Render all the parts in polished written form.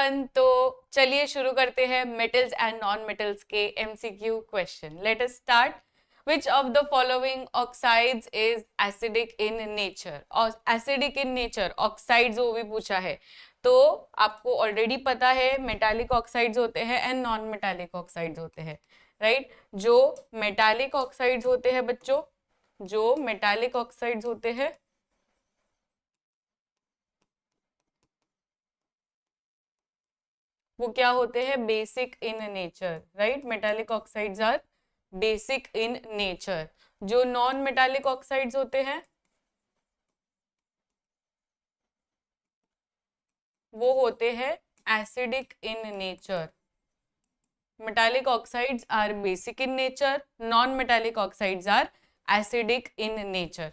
Everyone, तो चलिए शुरू करते हैं मेटल्स एंड नॉन मेटल्स के MCQ question. Let us start. Which of the following oxides is acidic in nature? और एसिडिक इन नेचर ऑक्साइड्स वो भी पूछा है, तो आपको ऑलरेडी पता है मेटालिक ऑक्साइड्स होते हैं एंड नॉन मेटालिक ऑक्साइड्स होते हैं, राइट? जो मेटालिक ऑक्साइड्स होते हैं बच्चों, जो मेटालिक ऑक्साइड्स होते हैं वो क्या होते हैं? Basic in nature, right? Metallic oxides are basic in nature. जो नॉन मेटालिक ऑक्साइड्स होते हैं वो होते हैं acidic in nature. Metallic oxides are basic in nature, non metallic oxides are acidic in nature.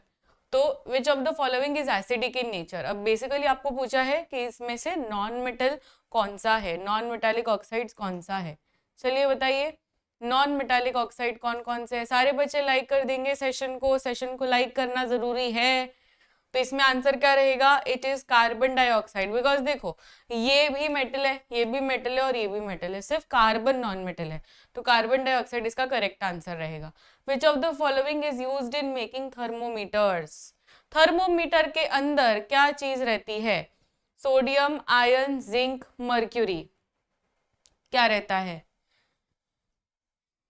तो which of the following is acidic in nature? अब basically आपको पूछा है कि इसमें से नॉन मेटल कौन सा है, नॉन मेटालिक ऑक्साइड्स कौन सा है। चलिए बताइए नॉन मेटालिक ऑक्साइड कौन कौन से है। सारे बच्चे लाइक कर देंगे सेशन को लाइक करना जरूरी है। तो इसमें आंसर क्या रहेगा? It is carbon dioxide. Because देखो ये भी मेटल है, ये भी मेटल है और ये भी मेटल है, सिर्फ कार्बन नॉन मेटल है, तो कार्बन डाइऑक्साइड इसका करेक्ट आंसर रहेगा। विच of the following is used in making thermometers? Thermometer के अंदर क्या चीज रहती है? सोडियम, आयरन, जिंक, मर्क्यूरी, क्या रहता है?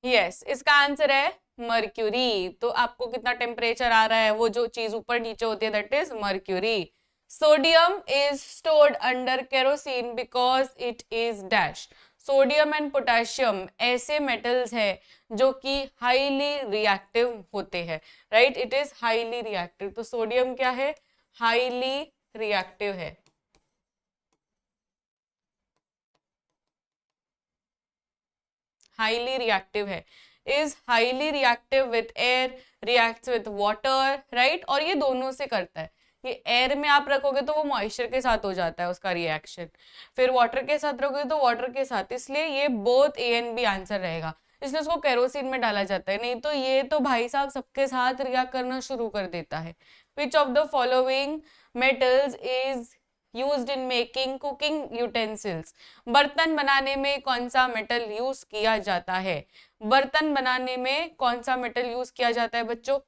यस, इसका आंसर है मर्क्यूरी। तो आपको कितना टेम्परेचर आ रहा है, वो जो चीज ऊपर नीचे होती है that is mercury. Sodium is stored under kerosene because it is dash. Sodium and potassium ऐसे मेटल्स है जो कि हाईली रिएक्टिव होते हैं, right? It is highly reactive. तो सोडियम क्या है? हाईली रिएक्टिव है। हाईली रिएक्टिव है, is highly reactive with air, reacts with water, right? और ये दोनों से करता है। ये एयर में आप रखोगे तो वो मॉइस्चर के साथ हो जाता है उसका रिएक्शन, फिर वाटर के साथ रखोगे तो वाटर के साथ, इसलिए ये both A and B answer रहेगा। इसलिए उसको केरोसिन में डाला जाता है, नहीं तो ये तो भाई साहब सबके साथ रिएक्ट करना शुरू कर देता है। विच of the following metals is used in making cooking utensils? बर्तन बनाने में कौन सा मेटल यूज किया जाता है? बर्तन बनाने में कौन सा मेटल यूज किया जाता है बच्चों?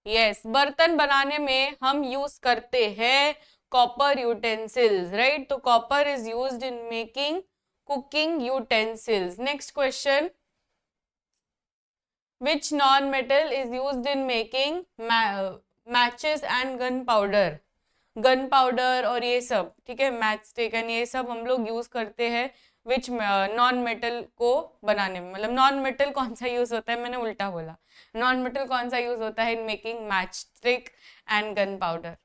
यस, बर्तन बनाने में हम यूज करते हैं कॉपर यूटेंसिल्स, राइट? तो copper is used in making cooking utensils. Next question. Which non-metal is used in making matches and gunpowder? Gun powder और ये सब, ठीक है, मैच स्टिक एंड ये सब हम लोग यूज करते हैं विच नॉन मेटल को बनाने में। मतलब नॉन मेटल कौन सा यूज होता है, मैंने उल्टा बोला, नॉन मेटल कौन सा यूज होता है in making match stick and gun powder?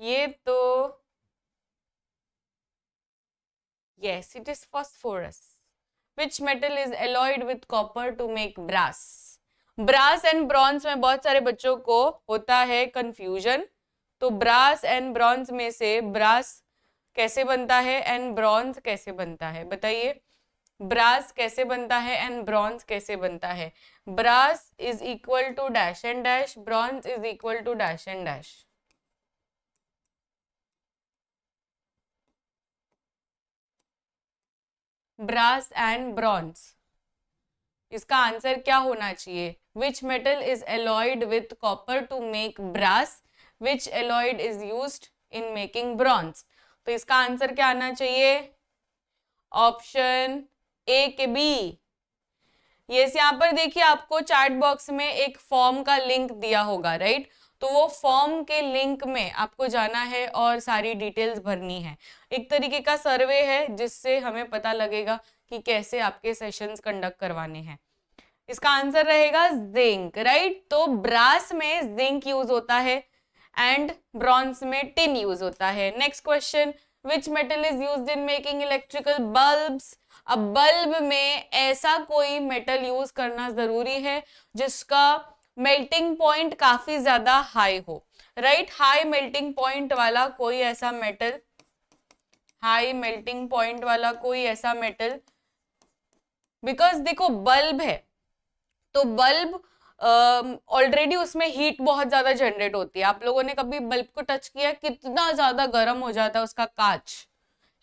ये तो yes, it is phosphorus. Which metal is alloyed with copper to make brass? Brass and bronze में बहुत सारे बच्चों को होता है कंफ्यूजन। तो ब्रास एंड ब्रॉन्ज में से ब्रास कैसे बनता है एंड ब्रॉन्ज कैसे बनता है, बताइए। ब्रास कैसे बनता है एंड ब्रॉन्ज कैसे बनता है? Brass is equal to dash and dash, bronze is equal to dash and dash. Brass and bronze, इसका आंसर क्या होना चाहिए? Which metal is alloyed with copper to make brass, which alloyed is used in making bronze? तो इसका answer क्या आना चाहिए? Option A के बी। यस, यहाँ पर देखिए आपको चैट बॉक्स में एक फॉर्म का लिंक दिया होगा, राइट? तो वो फॉर्म के लिंक में आपको जाना है और सारी डिटेल्स भरनी है। एक तरीके का सर्वे है जिससे हमें पता लगेगा कि कैसे आपके सेशंस कंडक्ट करवाने हैं। इसका आंसर रहेगा जिंक, राइट? तो ब्रास में जिंक यूज होता है एंड ब्रॉन्ज में टिन यूज होता है। Next question. Which metal is used in making electrical bulbs? अब बल्ब में ऐसा कोई मेटल यूज करना जरूरी है जिसका मेल्टिंग पॉइंट काफी ज्यादा हाई हो, राइट? हाई मेल्टिंग पॉइंट वाला कोई ऐसा मेटल, हाई मेल्टिंग पॉइंट वाला कोई ऐसा मेटल, बिकॉज देखो बल्ब है तो बल्ब ऑलरेडी उसमें हीट बहुत ज्यादा जनरेट होती है। आप लोगों ने कभी बल्ब को टच किया, कितना ज्यादा गर्म हो जाता है उसका कांच,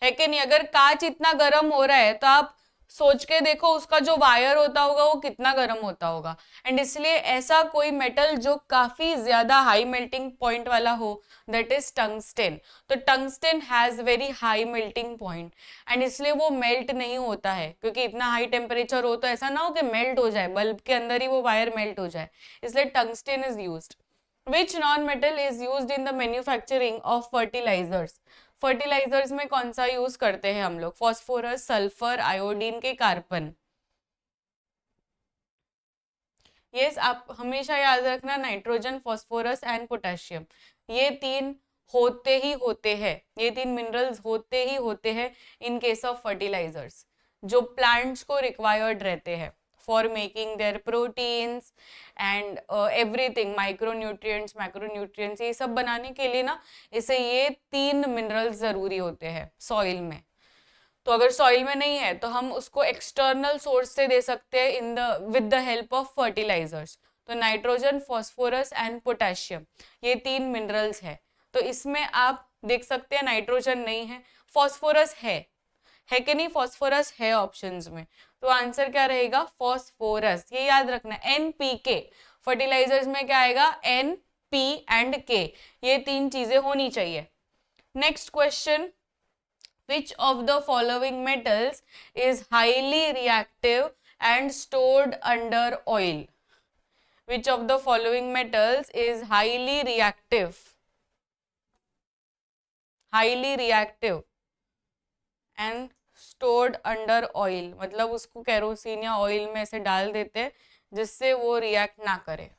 है कि नहीं? अगर कांच इतना गर्म हो रहा है तो आप सोच के देखो उसका जो वायर होता होगा वो कितना गर्म होता होगा। एंड इसलिए ऐसा कोई मेटल जो काफी ज्यादा हाई मेल्टिंग पॉइंट वाला हो, दैट इज टंगस्टेन। तो tungsten has very high melting point, and इसलिए वो मेल्ट नहीं होता है, क्योंकि इतना हाई टेम्परेचर हो तो ऐसा ना हो कि मेल्ट हो जाए, बल्ब के अंदर ही वो वायर मेल्ट हो जाए, इसलिए tungsten is used. Which non-metal is used in the manufacturing of fertilizers? Fertilizers में कौन सा यूज करते हैं हम लोग? फॉस्फोरस, सल्फर, आयोडीन के कार्बन। यस, आप हमेशा याद रखना नाइट्रोजन, फॉस्फोरस एंड पोटेशियम, ये तीन होते ही होते हैं, ये तीन मिनरल्स होते ही होते हैं इन केस ऑफ फर्टिलाइजर्स, जो प्लांट्स को रिक्वायर्ड रहते हैं for making their proteins and everything, micronutrients, macronutrients, ये सब बनाने के लिए ना इसे ये तीन मिनरल्स जरूरी होते हैं सॉइल में। तो अगर सॉइल में नहीं है तो हम उसको एक्सटर्नल सोर्स से दे सकते हैं in the with the help of fertilizers. तो नाइट्रोजन, फॉस्फोरस एंड पोटेशियम, ये तीन मिनरल्स है। तो इसमें आप देख सकते हैं नाइट्रोजन नहीं है, फॉस्फोरस है कि नहीं? फॉस्फोरस है ऑप्शंस में, तो आंसर क्या रहेगा? फॉस्फोरस। ये याद रखना, NPK, फर्टिलाइजर्स में क्या आएगा? NP एंड K, ये तीन चीजें होनी चाहिए। Next question, which of the following metals is highly reactive and stored under oil? Which of the following metals is highly reactive and stored under oil? मतलब उसको केरोसिन या ऑयल में ऐसे डाल देते हैं जिससे वो रिएक्ट ना करे।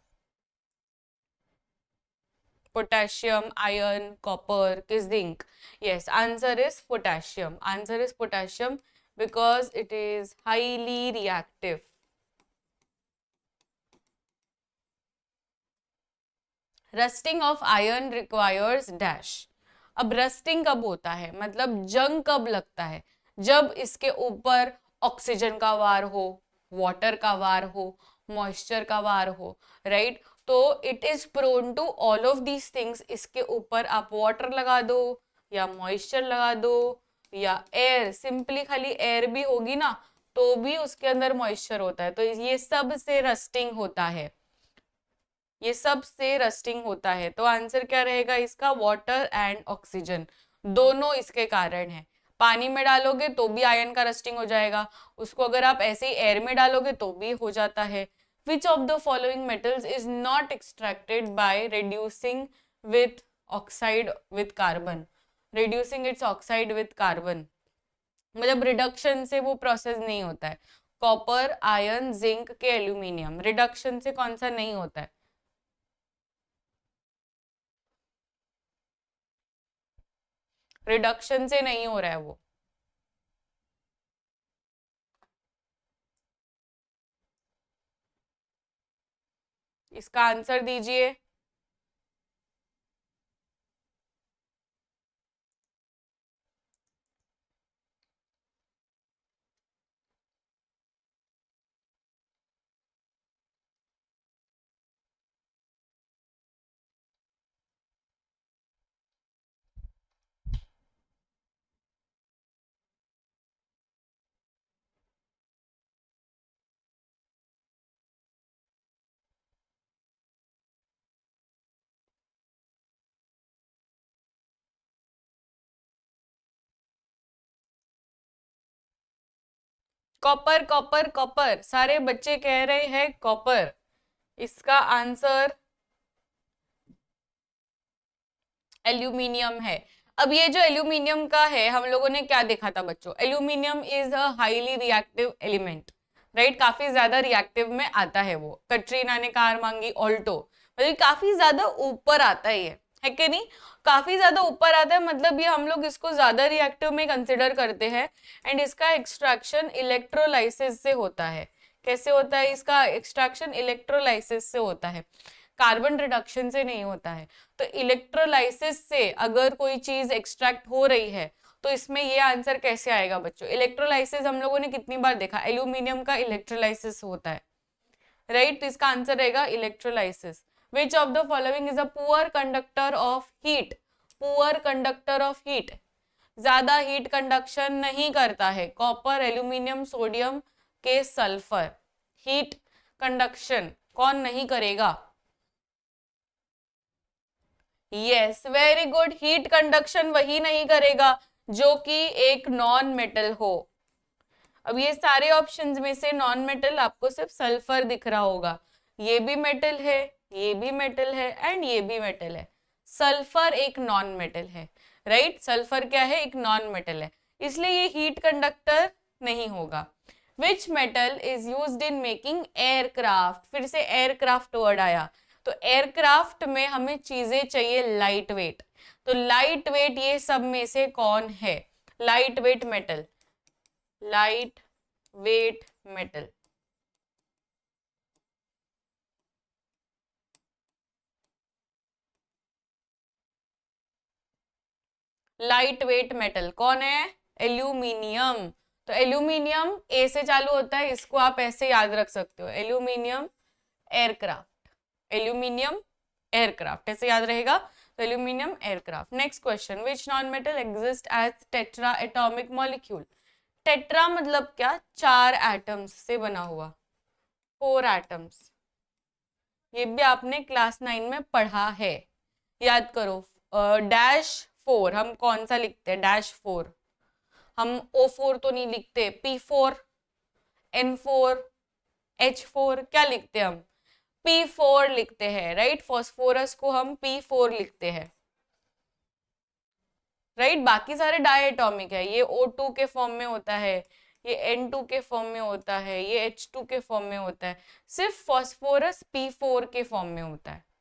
पोटेशियम, आयरन, कॉपर कि zinc? yes, answer is potassium. Answer is potassium because it is highly reactive. Rusting of iron requires dash. अब रस्टिंग कब होता है, मतलब जंग कब लगता है? जब इसके ऊपर ऑक्सीजन का वार हो, वाटर का वार हो, मॉइस्चर का वार हो, राइट? तो it is prone to all of these things. इसके ऊपर आप वाटर लगा दो या मॉइस्चर लगा दो या एयर, सिंपली खाली एयर भी होगी ना तो भी उसके अंदर मॉइस्चर होता है, तो ये सब से रस्टिंग होता है, ये सब से रस्टिंग होता है। तो आंसर क्या रहेगा इसका? वाटर एंड ऑक्सीजन, दोनों इसके कारण है। पानी में डालोगे तो भी आयरन का रस्टिंग हो जाएगा, उसको अगर आप ऐसे ही एयर में डालोगे तो भी हो जाता है। Which of the following metals is not extracted by reducing with oxide with carbon? Reducing its oxide with carbon, मतलब रिडक्शन से वो प्रोसेस नहीं होता है। कॉपर, आयरन, जिंक के एल्यूमिनियम, रिडक्शन से कौन सा नहीं होता है? रिडक्शन से नहीं हो रहा है वो। इसका आंसर दीजिए। कॉपर, कॉपर, कॉपर, सारे बच्चे कह रहे हैं कॉपर। इसका आंसर एल्यूमिनियम है। अब ये जो एल्यूमिनियम का है, हम लोगों ने क्या देखा था बच्चों? Aluminium is a highly reactive element, right? काफी ज्यादा रिएक्टिव में आता है वो। कटरीना ने कार मांगी ऑल्टो, मतलब काफी ज्यादा ऊपर आता है कि नहीं? काफी ज्यादा ऊपर आता है, मतलब ये हम लोग इसको ज्यादा रिएक्टिव में कंसिडर करते हैं। एंड इसका एक्सट्रैक्शन इलेक्ट्रोलाइसिस से होता है। कैसे होता है इसका एक्सट्रैक्शन? इलेक्ट्रोलाइसिस से होता है, कार्बन रिडक्शन से नहीं होता है। तो इलेक्ट्रोलाइसिस से अगर कोई चीज एक्सट्रैक्ट हो रही है तो इसमें ये आंसर कैसे आएगा बच्चों? इलेक्ट्रोलाइसिस हम लोगों ने कितनी बार देखा, एल्यूमिनियम का इलेक्ट्रोलाइसिस होता है, राइट, तो इसका आंसर रहेगा electrolysis. Which of the following is a poor conductor of heat, poor conductor of heat, ज्यादा हीट कंडक्शन नहीं करता है, कॉपर, एल्यूमिनियम, सोडियम के सल्फर, हीट कंडक्शन कौन नहीं करेगा? Yes, very good, heat conduction वही नहीं करेगा जो कि एक नॉन मेटल हो। अब ये सारे ऑप्शंस में से नॉन मेटल आपको सिर्फ सल्फर दिख रहा होगा, ये भी मेटल है, ये भी मेटल है एंड ये भी मेटल है, सल्फर एक नॉन मेटल है, राइट, सल्फर क्या है, एक नॉन मेटल है, इसलिए ये हीट कंडक्टर नहीं होगा। विच metal is used in making aircraft, फिर से एयरक्राफ्ट वर्ड आया, तो एयरक्राफ्ट में हमें चीजें चाहिए लाइट वेट, तो लाइट वेट ये सब में से कौन है? Light weight metal, light weight metal, light weight metal कौन है? एल्यूमिनियम। तो एल्यूमिनियम ए से चालू होता है, इसको आप ऐसे याद रख सकते हो, एल्यूमिनियम एयरक्राफ्ट, एल्यूमिनियम एयरक्राफ्ट ऐसे याद रहेगा, तो aluminium aircraft. Next question, which non metal exist as tetra atomic molecule? Tetra मतलब क्या? 4 एटम्स से बना हुआ, 4 एटम्स, ये भी आपने क्लास 9 में पढ़ा है, याद करो। -4 हम कौन सा लिखते हैं? -4, हम O4 तो नहीं लिखते, P4, N4, H4 क्या लिखते हैं हम? P4 लिखते हैं, राइट, फॉस्फोरस को हम P4 लिखते हैं, राइट, बाकी सारे डायटॉमिक है, ये O2 के फॉर्म में होता है, ये N2 के फॉर्म में होता है, ये H2 के फॉर्म में होता है, सिर्फ फॉस्फोरस P4 के फॉर्म में होता है।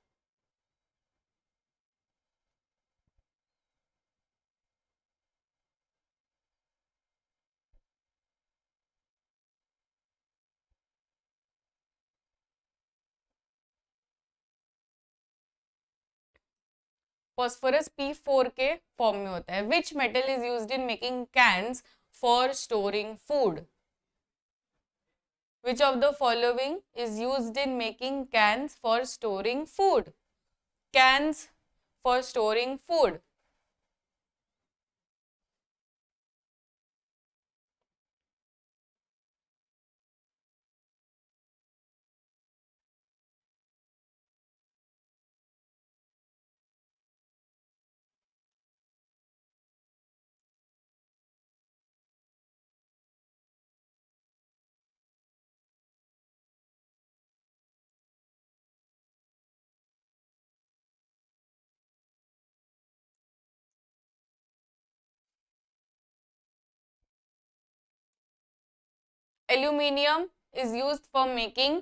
फॉस्फोरस P4 के फॉर्म में होता है। विच metal is used in making cans for storing food? Which of the following is used in making cans for storing food? Cans for storing food. Aluminium is used for making,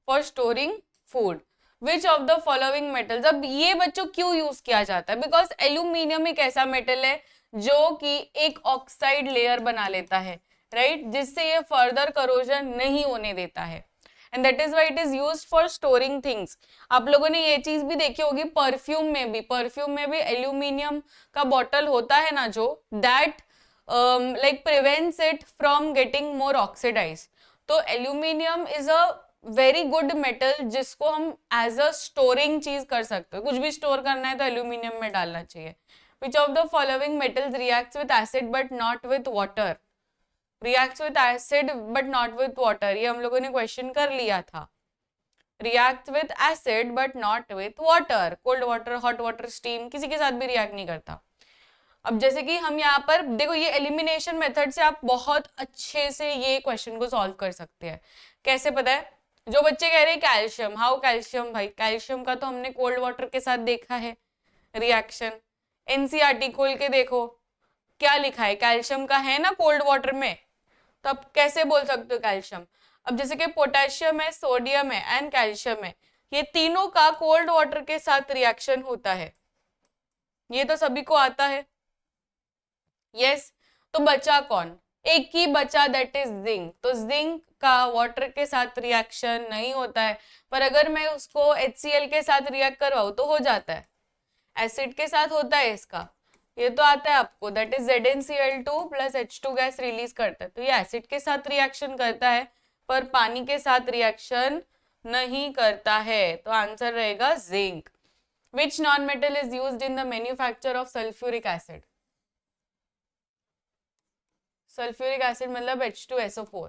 for storing food. Which of the following metals? अब ये बच्चों क्यों use किया जाता है? Because aluminium एक ऐसा metal है जो कि एक ऑक्साइड लेयर बना लेता है, राइट, जिससे ये फर्दर करोजन नहीं होने देता है, and that is why it is used for storing things. आप लोगों ने ये चीज भी देखी होगी, परफ्यूम में भी एल्यूमिनियम का बॉटल होता है ना, जो that like prevents it from getting more oxidized। तो aluminium is a very good metal जिसको हम एज अ स्टोरिंग चीज कर सकते हो, कुछ भी स्टोर करना है तो एल्यूमिनियम में डालना चाहिए। विच of the following metals reacts with acid but not with water? Reacts with acid but not with water, ये हम लोगों ने क्वेश्चन कर लिया था। React with acid but not with water, cold water, hot water, steam, किसी के साथ भी रिएक्ट नहीं करता। अब जैसे कि हम यहाँ पर देखो, ये एलिमिनेशन मेथड से आप बहुत अच्छे से ये क्वेश्चन को सॉल्व कर सकते हैं। कैसे पता है? जो बच्चे कह रहे हैं कैल्शियम, हाउ कैल्शियम, भाई कैल्शियम का तो हमने कोल्ड वाटर के साथ देखा है रिएक्शन, एनसीईआरटी खोल के देखो क्या लिखा है, कैल्शियम का है ना कोल्ड वाटर में, तो आप कैसे बोल सकते हो कैल्शियम? अब जैसे कि पोटेशियम है, सोडियम है एंड कैल्शियम है, ये तीनों का कोल्ड वाटर के साथ रिएक्शन होता है, ये तो सभी को आता है। यस, तो बचा कौन? एक ही बचा, दैट इज जिंक। तो जिंक का वाटर के साथ रिएक्शन नहीं होता है, पर अगर मैं उसको HCl के साथ रिएक्ट करवाऊं तो हो जाता है। एसिड के साथ होता है इसका, ये तो आता है आपको, that is ZnCl2 plus H2 gas release करता है, तो ये एसिड के साथ रिएक्शन करता है पर पानी के साथ रिएक्शन नहीं करता है, तो आंसर रहेगा zinc. Which non metal is used in the manufacture of sulphuric acid? Sulphuric acid मतलब H2SO4।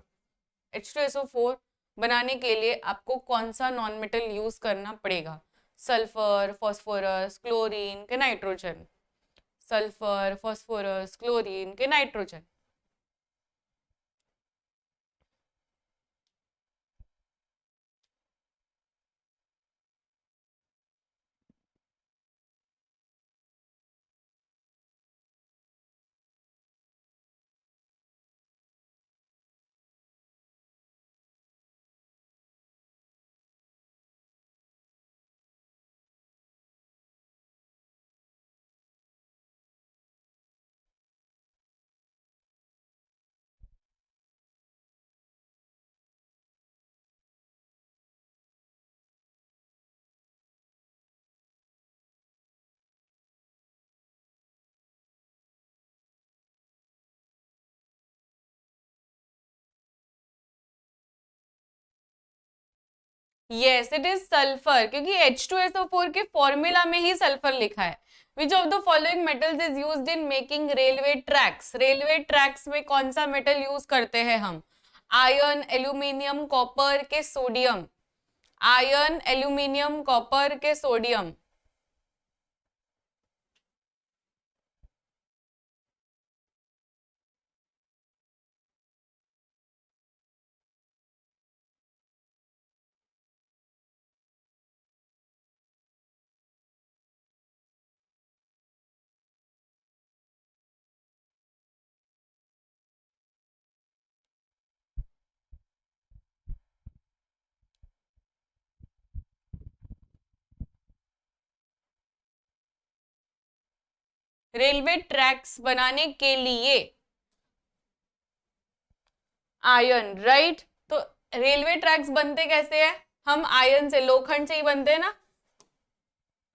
H2SO4 बनाने के लिए आपको कौन सा नॉन मेटल यूज करना पड़ेगा? सल्फर, फास्फोरस, क्लोरीन के नाइट्रोजन? सल्फर, फास्फोरस, क्लोरीन के nitrogen? Yes it is sulphur, क्योंकि H2SO4 के फॉर्मूला में ही सल्फर लिखा है। विच of the following metals is used in making railway tracks? Railway tracks में कौन सा मेटल यूज करते हैं हम? आयरन, एल्यूमिनियम, कॉपर के सोडियम? आयरन, एल्यूमिनियम, कॉपर के सोडियम? रेलवे ट्रैक्स बनाने के लिए आयरन, राइट? तो रेलवे ट्रैक्स बनते कैसे हैं? हम आयरन से, लोखंड से ही बनते हैं ना,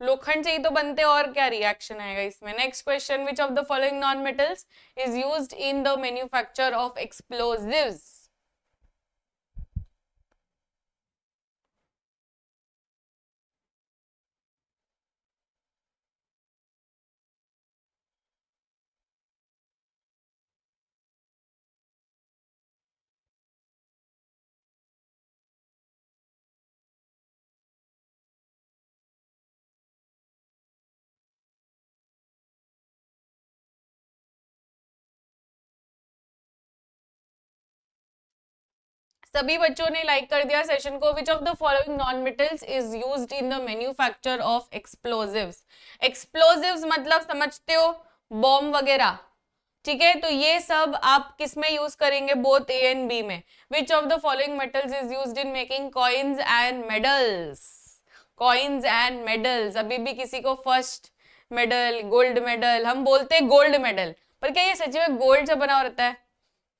लोखंड से ही तो बनते हैं, और क्या रिएक्शन आएगा इसमें? Next question, which of the following non metals is used in the manufacture of explosives? सभी बच्चों ने लाइक कर दिया सेशन को। विच of the following non metals is used in the manufacture of explosives? Explosives मतलब समझते हो, बॉम्ब वगैरह, ठीक है? तो ये सब आप किस में यूज करेंगे? बोथ ए एंड बी में। विच of the following metals is used in making coins and medals? Coins and medals, अभी भी किसी को फर्स्ट मेडल, गोल्ड मेडल, हम बोलते हैं गोल्ड मेडल, पर क्या ये सच में गोल्ड से बना रहता है?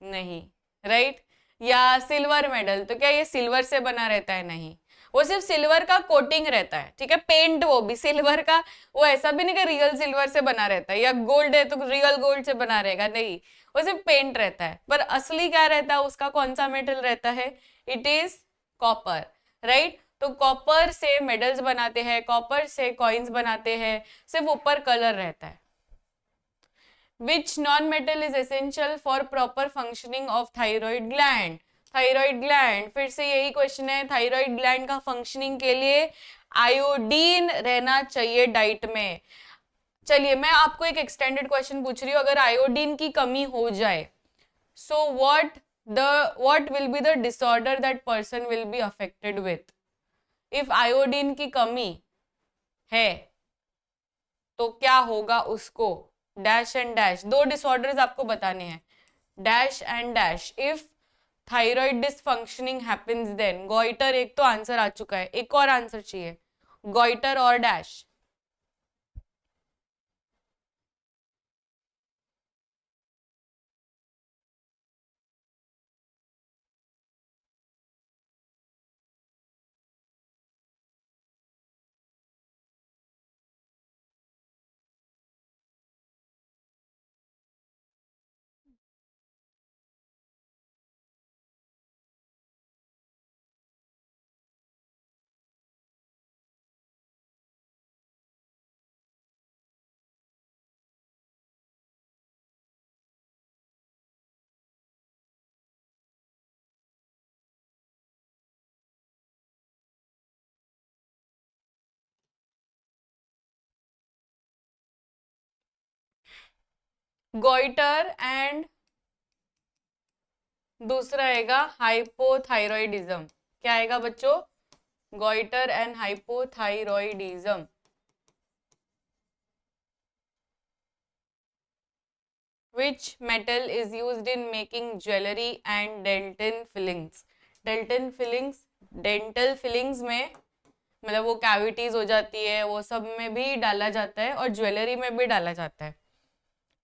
नहीं, राइट? या सिल्वर मेडल, तो क्या ये सिल्वर से बना रहता है? नहीं, वो सिर्फ सिल्वर का कोटिंग रहता है, ठीक है, पेंट, वो भी सिल्वर का, वो ऐसा भी नहीं कि रियल सिल्वर से बना रहता है, या गोल्ड है तो रियल गोल्ड से बना रहेगा, नहीं, वो सिर्फ पेंट रहता है। पर असली क्या रहता है उसका, कौन सा मेटल रहता है? It is copper, right? तो कॉपर से मेडल्स बनाते हैं, कॉपर से कॉइन्स बनाते हैं, सिर्फ ऊपर कलर रहता है। Which non-metal is essential for proper functioning of thyroid gland? Thyroid gland, फिर से यही क्वेश्चन है, थायराइड ग्लैंड का फंक्शनिंग के लिए आयोडीन रहना चाहिए डाइट में। चलिए मैं आपको एक एक्सटेंडेड क्वेश्चन पूछ रही हूँ, अगर आयोडीन की कमी हो जाए, so what will be the disorder that person will be affected with? If iodine की कमी है तो क्या होगा उसको? डैश एंड डैश, दो डिसऑर्डर्स आपको बताने हैं, dash and dash. If thyroid dysfunctioning happens then goitre, एक तो आंसर आ चुका है, एक और आंसर चाहिए, गॉइटर और डैश। गोइटर एंड दूसरा आएगा हाइपोथायरॉयडिज्म। क्या आएगा बच्चों? Goitre and hypothyroidism. Which metal is used in making jewelry and dental fillings? Dental fillings में मतलब वो कैविटीज हो जाती है, वो सब में भी डाला जाता है और ज्वेलरी में भी डाला जाता है।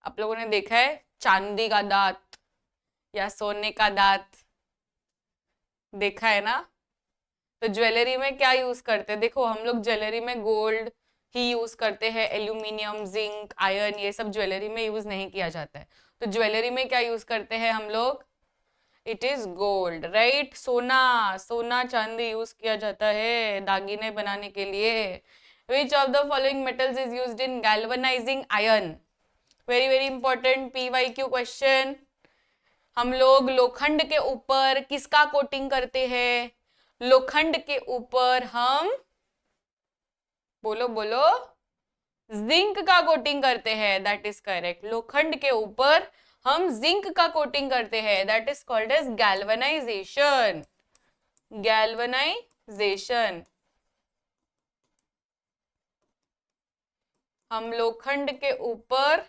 आप लोगों ने देखा है चांदी का दांत या सोने का दांत, देखा है ना? तो ज्वेलरी में क्या यूज करते हैं? देखो हम लोग ज्वेलरी में गोल्ड ही यूज करते हैं, एल्यूमिनियम, जिंक, आयरन, ये सब ज्वेलरी में यूज नहीं किया जाता है। तो ज्वेलरी में क्या यूज करते हैं हम लोग? It is gold, right? सोना, सोना चांदी यूज किया जाता है दागिने बनाने के लिए। विच of the following metals is used in galvanising iron? Very very important PYQ question. हम लोग लोखंड के ऊपर किसका कोटिंग करते हैं? लोखंड के ऊपर हम, बोलो बोलो, जिंक का कोटिंग करते हैं। That is correct. लोखंड के ऊपर हम जिंक का कोटिंग करते हैं। That is called as galvanization. Galvanization. हम लोखंड के ऊपर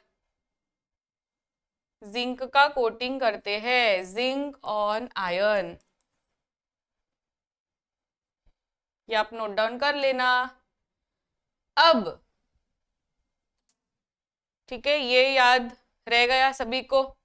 जिंक का कोटिंग करते हैं, जिंक ऑन आयरन। ये आप नोट डाउन कर लेना। अब ठीक है, ये याद रह गया सभी को?